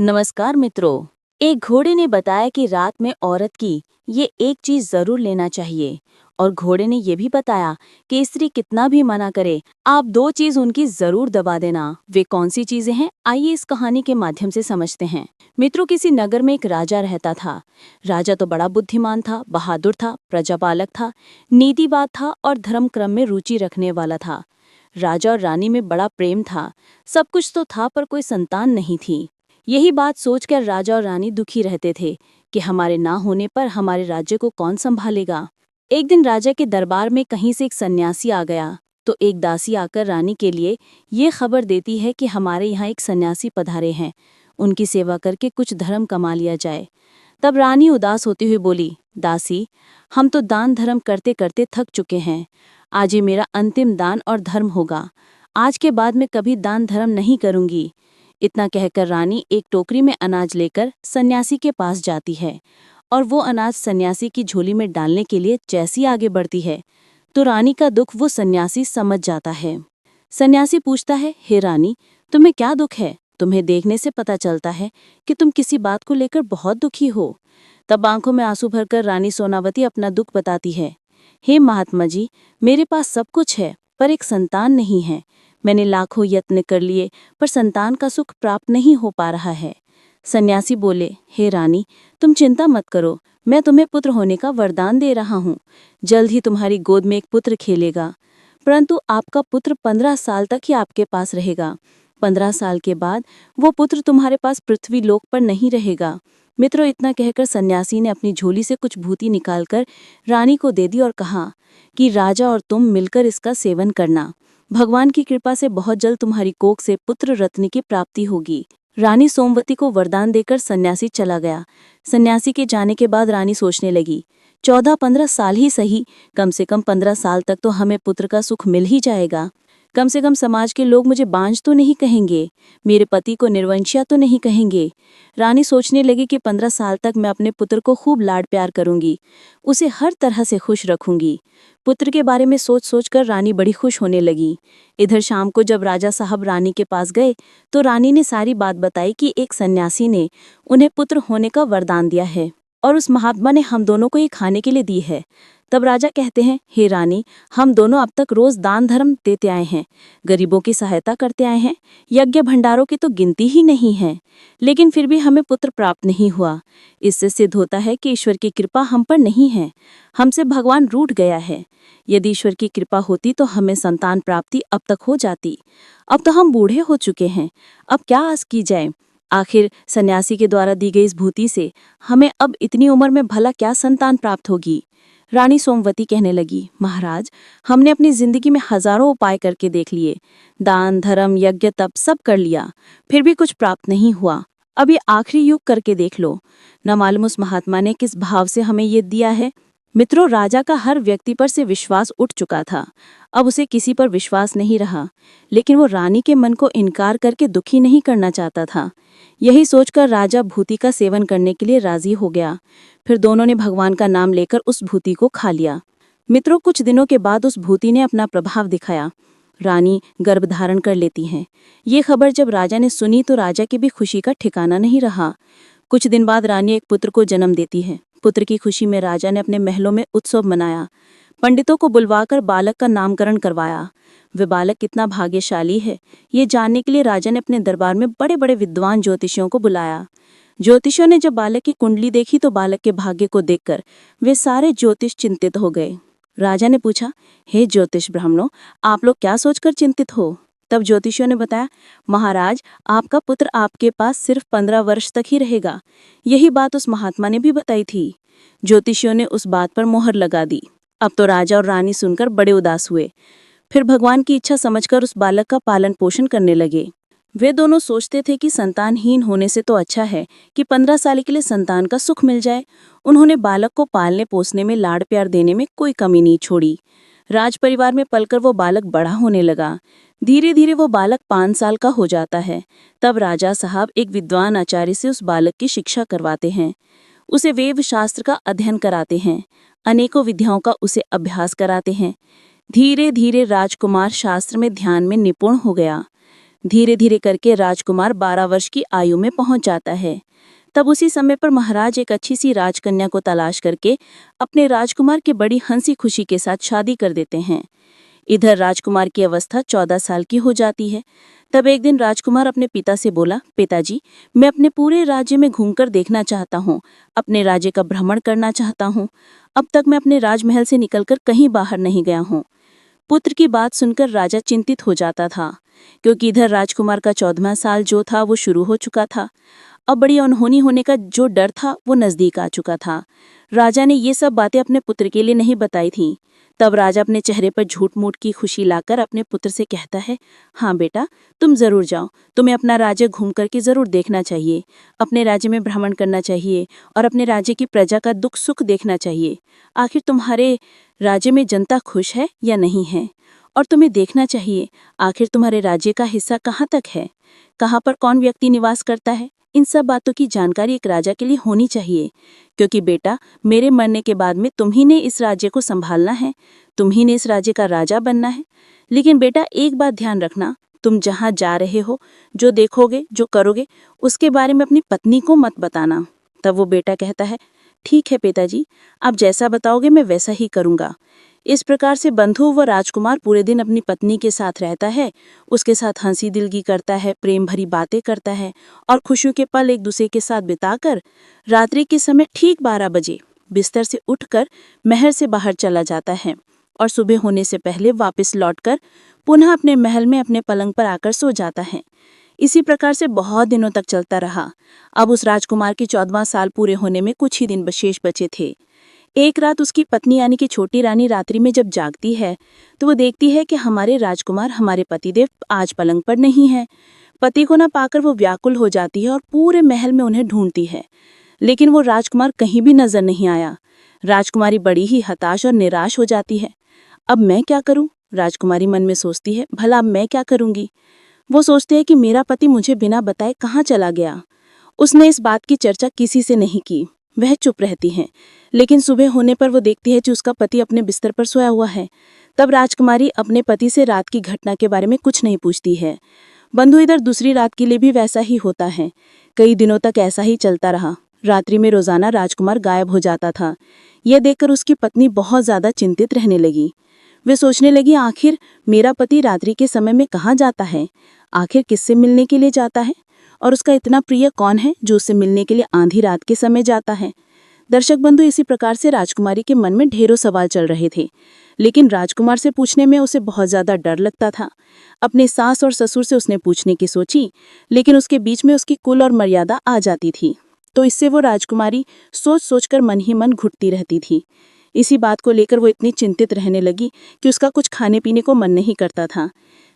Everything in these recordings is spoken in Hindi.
नमस्कार मित्रों। एक घोड़े ने बताया कि रात में औरत की ये एक चीज जरूर लेना चाहिए और घोड़े ने ये भी बताया कि स्त्री कितना भी मना करे, आप दो चीज उनकी जरूर दबा देना। वे कौन सी चीजें हैं, आइए इस कहानी के माध्यम से समझते हैं। मित्रों, किसी नगर में एक राजा रहता था। राजा तो बड़ा बुद्धिमान था, बहादुर था, प्रजापालक था, नीतिवाद था और धर्म क्रम में रुचि रखने वाला था। राजा और रानी में बड़ा प्रेम था, सब कुछ तो था, पर कोई संतान नहीं थी। यही बात सोचकर राजा और रानी दुखी रहते थे कि हमारे ना होने पर हमारे राज्य को कौन संभालेगा। एक दिन राजा के दरबार में कहीं से एक सन्यासी आ गया तो एक दासी आकर रानी के लिए ये खबर देती है कि हमारे यहाँ एक सन्यासी पधारे हैं, उनकी सेवा करके कुछ धर्म कमा लिया जाए। तब रानी उदास होती हुई बोली, दासी, हम तो दान धर्म करते करते थक चुके हैं। आज ये मेरा अंतिम दान और धर्म होगा। आज के बाद मैं कभी दान धर्म नहीं करूंगी। इतना कहकर रानी एक टोकरी में अनाज लेकर सन्यासी के पास जाती है और वो अनाज सन्यासी की झोली में डालने के लिए जैसी आगे बढ़ती है तो रानी का दुख वो सन्यासी समझ जाता है। सन्यासी पूछता है, हे रानी, तुम्हें क्या दुख है? तुम्हें देखने से पता चलता है कि तुम किसी बात को लेकर बहुत दुखी हो। तब आंखों में आंसू भरकर रानी सोनावती अपना दुख बताती है। हे महात्मा जी, मेरे पास सब कुछ है पर एक संतान नहीं है। मैंने लाखों यत्न कर लिए पर संतान का सुख प्राप्त नहीं हो पा रहा है। सन्यासी बोले, हे रानी, तुम चिंता मत करो, मैं तुम्हें पुत्र होने का वरदान दे रहा हूँ। जल्द ही तुम्हारी गोद में एक पुत्र खेलेगा, परंतु आपका पुत्र 15 साल तक ही आपके पास रहेगा। 15 साल के बाद वो पुत्र तुम्हारे पास पृथ्वी लोक पर नहीं रहेगा। मित्रों, इतना कहकर सन्यासी ने अपनी झोली से कुछ भूति निकालकर रानी को दे दी और कहा कि राजा और तुम मिलकर इसका सेवन करना। भगवान की कृपा से बहुत जल्द तुम्हारी कोख से पुत्र रत्न की प्राप्ति होगी। रानी सोमवती को वरदान देकर सन्यासी चला गया। सन्यासी के जाने के बाद रानी सोचने लगी, 14-15 साल ही सही, कम से कम 15 साल तक तो हमें पुत्र का सुख मिल ही जाएगा। कम से कम समाज के लोग मुझे बांझ तो नहीं कहेंगे, मेरे पति को निर्वंशिया तो नहीं कहेंगे। रानी सोचने लगी कि 15 साल तक मैं अपने पुत्र को खूब लाड प्यार करूंगी, उसे हर तरह से खुश रखूंगी। पुत्र के बारे में सोच सोचकर रानी बड़ी खुश होने लगी। इधर शाम को जब राजा साहब रानी के पास गए तो रानी ने सारी बात बताई कि एक सन्यासी ने उन्हें पुत्र होने का वरदान दिया है और उस महात्मा ने हम दोनों को ये खाने के लिए दी है। तब राजा कहते हैं, हे रानी, हम दोनों अब तक रोज दान धर्म देते आए हैं, गरीबों की सहायता करते आए हैं, यज्ञ भंडारों की तो गिनती ही नहीं है, लेकिन फिर भी हमें पुत्र प्राप्त नहीं हुआ। इससे सिद्ध होता है कि ईश्वर की कृपा हम पर नहीं है, हमसे भगवान रूठ गया है। यदि ईश्वर की कृपा होती तो हमें संतान प्राप्ति अब तक हो जाती। अब तो हम बूढ़े हो चुके हैं, अब क्या आस की जाए। आखिर सन्यासी के द्वारा दी गई इस भूति से हमें अब इतनी उम्र में भला क्या संतान प्राप्त होगी। रानी सोमवती कहने लगी, महाराज, हमने अपनी जिंदगी में हजारों उपाय करके देख लिए, दान धर्म यज्ञ तप सब कर लिया, फिर भी कुछ प्राप्त नहीं हुआ। अब ये आखिरी युग करके देख लो। न मालूम उस महात्मा ने किस भाव से हमें ये दिया है। मित्रों, राजा का हर व्यक्ति पर से विश्वास उठ चुका था, अब उसे किसी पर विश्वास नहीं रहा, लेकिन वो रानी के मन को इनकार करके दुखी नहीं करना चाहता था। यही सोचकर राजा भूति का सेवन करने के लिए राजी हो गया। फिर दोनों ने भगवान का नाम लेकर उस भूति को खा लिया। मित्रों, कुछ दिनों के बाद उस भूति ने अपना प्रभाव दिखाया। रानी गर्भ धारण कर लेती हैं। ये खबर जब राजा ने सुनी तो राजा की भी खुशी का ठिकाना नहीं रहा। कुछ दिन बाद रानी एक पुत्र को जन्म देती है। पुत्र की खुशी में राजा ने अपने महलों में उत्सव मनाया, पंडितों को बुलवाकर बालक का नामकरण करवाया। वे बालक कितना भाग्यशाली है, ये जानने के लिए राजा ने अपने दरबार में बड़े बड़े विद्वान ज्योतिषियों को बुलाया। ज्योतिषियों ने जब बालक की कुंडली देखी तो बालक के भाग्य को देखकर वे सारे ज्योतिष चिंतित हो गए। राजा ने पूछा, हे ज्योतिष ब्राह्मणों, आप लोग क्या सोचकर चिंतित हो? तब ज्योतिषियों ने बताया, महाराज, आपका पुत्र आपके पास सिर्फ 15 वर्ष तक ही रहेगा। यही बात उस महात्मा ने भी बताई थी। ज्योतिषियों ने उस बात पर मोहर लगा दी। अब तो राजा और रानी सुनकर बड़े उदास हुए। फिर भगवान की इच्छा समझकर उस बालक का पालन पोषण करने लगे। वे दोनों सोचते थे कि संतानहीन होने से तो अच्छा है कि 15 साल के लिए संतान का सुख मिल जाए। उन्होंने बालक को पालने पोसने में, लाड़ प्यार देने में कोई कमी नहीं छोड़ी। राज परिवार में पलकर वो बालक बड़ा होने लगा। धीरे धीरे वो बालक 5 साल का हो जाता है। तब राजा साहब एक विद्वान आचार्य से उस बालक की शिक्षा करवाते हैं, उसे वेद शास्त्र का अध्ययन कराते हैं, अनेकों विद्याओं का उसे अभ्यास कराते हैं। धीरे धीरे राजकुमार शास्त्र में ध्यान में निपुण हो गया। धीरे धीरे करके राजकुमार 12 वर्ष की आयु में पहुंच जाता है। तब उसी समय पर महाराज एक अच्छी सी राजकन्या को तलाश करके अपने राजकुमार के बड़ी हंसी खुशी के साथ शादी कर देते हैं। इधर राजकुमार की अवस्था 14 साल की हो जाती है। तब एक दिन राजकुमार अपने पिता से बोला, पिताजी, मैं अपने पूरे राज्य में घूमकर देखना चाहता हूँ, अपने राज्य का भ्रमण करना चाहता हूँ। अब तक मैं अपने राजमहल से निकलकर कहीं बाहर नहीं गया हूँ। पुत्र की बात सुनकर राजा चिंतित हो जाता था, क्योंकि इधर राजकुमार का 14वां साल जो था वो शुरू हो चुका था। अब बड़ी अनहोनी होने का जो डर था वो नजदीक आ चुका था। राजा ने ये सब बातें अपने पुत्र के लिए नहीं बताई थीं। तब राजा अपने चेहरे पर झूठ मूठ की खुशी लाकर अपने पुत्र से कहता है, हाँ बेटा, तुम जरूर जाओ, तुम्हें अपना राज्य घूम करके जरूर देखना चाहिए, अपने राज्य में भ्रमण करना चाहिए और अपने राज्य की प्रजा का दुख सुख देखना चाहिए। आखिर तुम्हारे राज्य में जनता खुश है या नहीं है, और तुम्हें देखना चाहिए आखिर तुम्हारे राज्य का हिस्सा कहाँ तक है, कहाँ पर कौन व्यक्ति निवास करता है। इन सब बातों की जानकारी एक राजा के लिए होनी चाहिए, क्योंकि बेटा, मेरे मरने के बाद में तुम ही ने इस राज्य को संभालना है, तुम ही ने इस राज्य का राजा बनना है। लेकिन बेटा, एक बात ध्यान रखना, तुम जहाँ जा रहे हो, जो देखोगे, जो करोगे, उसके बारे में अपनी पत्नी को मत बताना। तब वो बेटा कहता है, ठीक है पिताजी, आप जैसा बताओगे मैं वैसा ही करूँगा। इस प्रकार से बंधु व राजकुमार पूरे दिन अपनी पत्नी के साथ रहता है, उसके साथ हंसी दिलगी करता है, प्रेम भरी बातें करता है और खुशियों के पल एक दूसरे के साथ बिताकर रात्रि के समय ठीक 12 बजे बिस्तर से उठकर महल से बाहर चला जाता है और सुबह होने से पहले वापस लौटकर पुनः अपने महल में अपने पलंग पर आकर सो जाता है। इसी प्रकार से बहुत दिनों तक चलता रहा। अब उस राजकुमार के 14वां साल पूरे होने में कुछ ही दिन शेष बचे थे। एक रात उसकी पत्नी यानी कि छोटी रानी रात्रि में जब जागती है तो वो देखती है कि हमारे राजकुमार, हमारे पतिदेव आज पलंग पर नहीं है। पति को न पाकर वो व्याकुल हो जाती है और पूरे महल में उन्हें ढूंढती है, लेकिन वो राजकुमार कहीं भी नजर नहीं आया। राजकुमारी बड़ी ही हताश और निराश हो जाती है। अब मैं क्या करूं? राजकुमारी मन में सोचती है, भला अब मैं क्या करूंगी? वो सोचते हैं कि मेरा पति मुझे बिना बताए कहाँ चला गया। उसने इस बात की चर्चा किसी से नहीं की, वह चुप रहती हैं। लेकिन सुबह होने पर वो देखती है कि उसका पति अपने बिस्तर पर सोया हुआ है। तब राजकुमारी अपने पति से रात की घटना के बारे में कुछ नहीं पूछती है। बंधु, इधर दूसरी रात के लिए भी वैसा ही होता है। कई दिनों तक ऐसा ही चलता रहा। रात्रि में रोजाना राजकुमार गायब हो जाता था। यह देखकर उसकी पत्नी बहुत ज्यादा चिंतित रहने लगी। वे सोचने लगी, आखिर मेरा पति रात्रि के समय में कहाँ जाता है, आखिर किससे मिलने के लिए जाता है, और उसका इतना प्रिय कौन है जो उससे मिलने के लिए आधी रात के समय जाता है। दर्शक बंधु, इसी प्रकार से राजकुमारी के मन में ढेरों सवाल चल रहे थे, लेकिन राजकुमार से पूछने में उसे बहुत ज्यादा डर लगता था। अपने सास और ससुर से उसने पूछने की सोची, लेकिन उसके बीच में उसकी कुल और मर्यादा आ जाती थी, तो इससे वो राजकुमारी सोच सोचकर मन ही मन घुटती रहती थी। इसी बात को लेकर वो इतनी चिंतित रहने लगी कि उसका कुछ खाने पीने को मन नहीं करता था।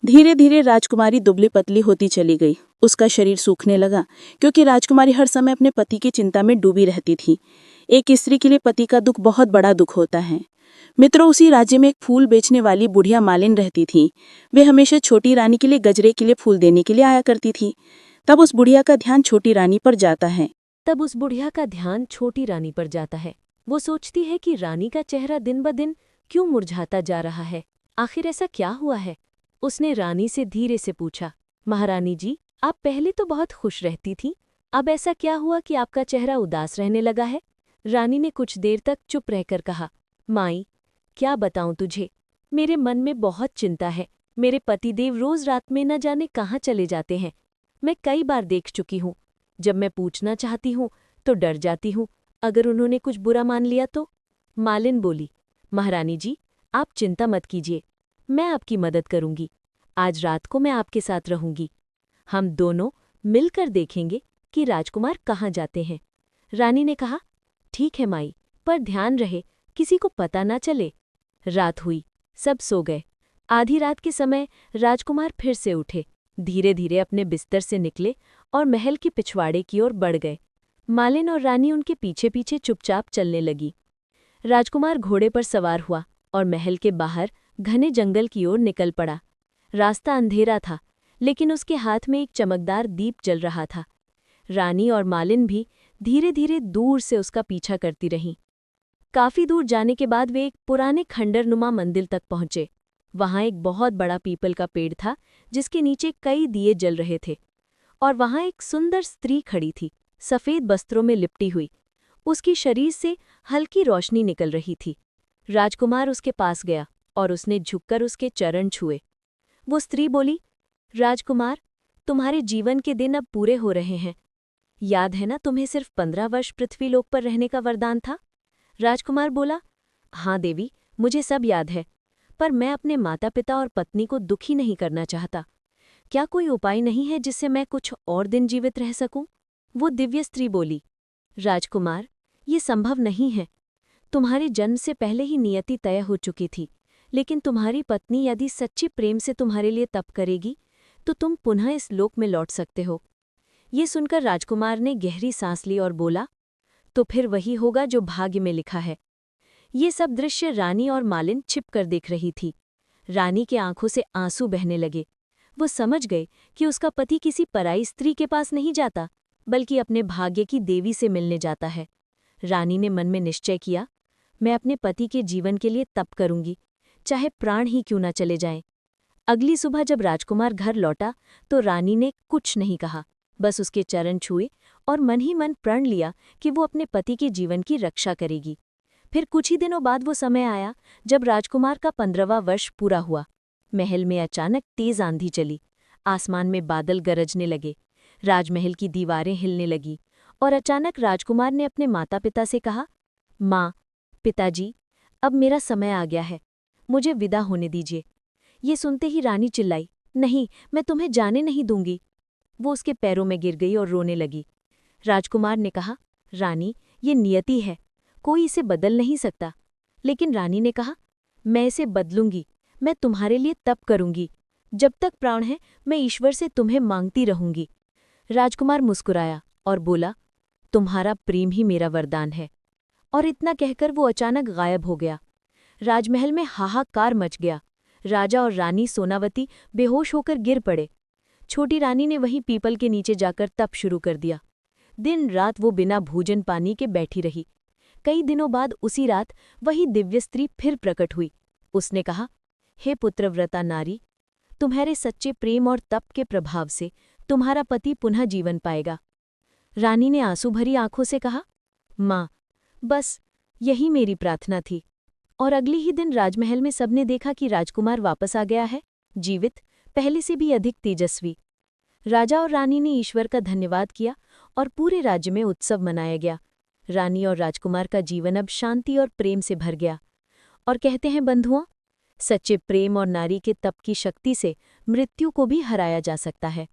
धीरे धीरे राजकुमारी दुबली पतली होती चली गई। उसका शरीर सूखने लगा, क्योंकि राजकुमारी हर समय अपने पति की चिंता में डूबी रहती थी। एक स्त्री के लिए पति का दुख बहुत बड़ा दुख होता है। मित्रों, उसी राज्य में एक फूल बेचने वाली बुढ़िया मालिन रहती थी। वे हमेशा छोटी रानी के लिए गजरे के लिए फूल देने के लिए आया करती थी। तब उस बुढ़िया का ध्यान छोटी रानी पर जाता है। वो सोचती है कि रानी का चेहरा दिन ब दिन क्यों मुरझाता जा रहा है, आखिर ऐसा क्या हुआ है। उसने रानी से धीरे से पूछा, महारानी जी, आप पहले तो बहुत खुश रहती थीं, अब ऐसा क्या हुआ कि आपका चेहरा उदास रहने लगा है। रानी ने कुछ देर तक चुप रहकर कहा, माई, क्या बताऊं तुझे, मेरे मन में बहुत चिंता है। मेरे पतिदेव रोज रात में न जाने कहाँ चले जाते हैं। मैं कई बार देख चुकी हूँ। जब मैं पूछना चाहती हूँ तो डर जाती हूँ, अगर उन्होंने कुछ बुरा मान लिया तो। मालिन बोली, महारानी जी, आप चिंता मत कीजिए, मैं आपकी मदद करूंगी। आज रात को मैं आपके साथ रहूंगी। हम दोनों मिलकर देखेंगे कि राजकुमार कहाँ जाते हैं। रानी ने कहा, ठीक है माई, पर ध्यान रहे किसी को पता ना चले। रात हुई, सब सो गए। आधी रात के समय राजकुमार फिर से उठे, धीरे धीरे अपने बिस्तर से निकले और महल की पिछवाड़े की ओर बढ़ गए। मालिन और रानी उनके पीछे पीछे चुपचाप चलने लगी। राजकुमार घोड़े पर सवार हुआ और महल के बाहर घने जंगल की ओर निकल पड़ा। रास्ता अंधेरा था, लेकिन उसके हाथ में एक चमकदार दीप जल रहा था। रानी और मालिन भी धीरे धीरे दूर से उसका पीछा करती रहीं। काफी दूर जाने के बाद वे एक पुराने खंडरनुमा मंदिर तक पहुंचे। वहां एक बहुत बड़ा पीपल का पेड़ था जिसके नीचे कई दिए जल रहे थे। और वहां एक सुंदर स्त्री खड़ी थी, सफेद वस्त्रों में लिपटी हुई। उसकी शरीर से हल्की रोशनी निकल रही थी। राजकुमार उसके पास गया और उसने झुककर उसके चरण छुए। वो स्त्री बोली, राजकुमार, तुम्हारे जीवन के दिन अब पूरे हो रहे हैं। याद है ना, तुम्हें सिर्फ 15 वर्ष पृथ्वीलोक पर रहने का वरदान था? राजकुमार बोला, हाँ देवी, मुझे सब याद है, पर मैं अपने माता पिता और पत्नी को दुखी नहीं करना चाहता। क्या कोई उपाय नहीं है जिससे मैं कुछ और दिन जीवित रह सकूं? वो दिव्य स्त्री बोली, राजकुमार, ये संभव नहीं है। तुम्हारे जन्म से पहले ही नियति तय हो चुकी थी, लेकिन तुम्हारी पत्नी यदि सच्चे प्रेम से तुम्हारे लिए तप करेगी तो तुम पुनः इस लोक में लौट सकते हो। ये सुनकर राजकुमार ने गहरी सांस ली और बोला, तो फिर वही होगा जो भाग्य में लिखा है। ये सब दृश्य रानी और मालिन छिपकर देख रही थी। रानी के आंखों से आंसू बहने लगे। वो समझ गए कि उसका पति किसी पराई स्त्री के पास नहीं जाता, बल्कि अपने भाग्य की देवी से मिलने जाता है। रानी ने मन में निश्चय किया, मैं अपने पति के जीवन के लिए तप करूंगी, चाहे प्राण ही क्यों न चले जाएं। अगली सुबह जब राजकुमार घर लौटा तो रानी ने कुछ नहीं कहा, बस उसके चरण छुए और मन ही मन प्रण लिया कि वो अपने पति के जीवन की रक्षा करेगी। फिर कुछ ही दिनों बाद वो समय आया जब राजकुमार का 15वां वर्ष पूरा हुआ। महल में अचानक तेज आंधी चली, आसमान में बादल गरजने लगे, राजमहल की दीवारें हिलने लगी और अचानक राजकुमार ने अपने माता पिता से कहा, माँ, पिताजी, अब मेरा समय आ गया है, मुझे विदा होने दीजिए। ये सुनते ही रानी चिल्लाई, नहीं, मैं तुम्हें जाने नहीं दूंगी। वो उसके पैरों में गिर गई और रोने लगी। राजकुमार ने कहा, रानी, ये नियति है, कोई इसे बदल नहीं सकता। लेकिन रानी ने कहा, मैं इसे बदलूंगी, मैं तुम्हारे लिए तप करूंगी। जब तक प्राण है मैं ईश्वर से तुम्हें मांगती रहूंगी। राजकुमार मुस्कुराया और बोला, तुम्हारा प्रेम ही मेरा वरदान है। और इतना कहकर वो अचानक गायब हो गया। राजमहल में हाहाकार मच गया। राजा और रानी सोनावती बेहोश होकर गिर पड़े। छोटी रानी ने वहीं पीपल के नीचे जाकर तप शुरू कर दिया। दिन रात वो बिना भोजन पानी के बैठी रही। कई दिनों बाद उसी रात वही दिव्य स्त्री फिर प्रकट हुई। उसने कहा, हे पुत्रव्रता नारी, तुम्हारे सच्चे प्रेम और तप के प्रभाव से तुम्हारा पति पुनः जीवन पाएगा। रानी ने आंसू भरी आंखों से कहा, माँ, बस यही मेरी प्रार्थना थी। और अगले ही दिन राजमहल में सबने देखा कि राजकुमार वापस आ गया है, जीवित, पहले से भी अधिक तेजस्वी। राजा और रानी ने ईश्वर का धन्यवाद किया और पूरे राज्य में उत्सव मनाया गया। रानी और राजकुमार का जीवन अब शांति और प्रेम से भर गया। और कहते हैं बंधुओं, सच्चे प्रेम और नारी के तप की शक्ति से मृत्यु को भी हराया जा सकता है।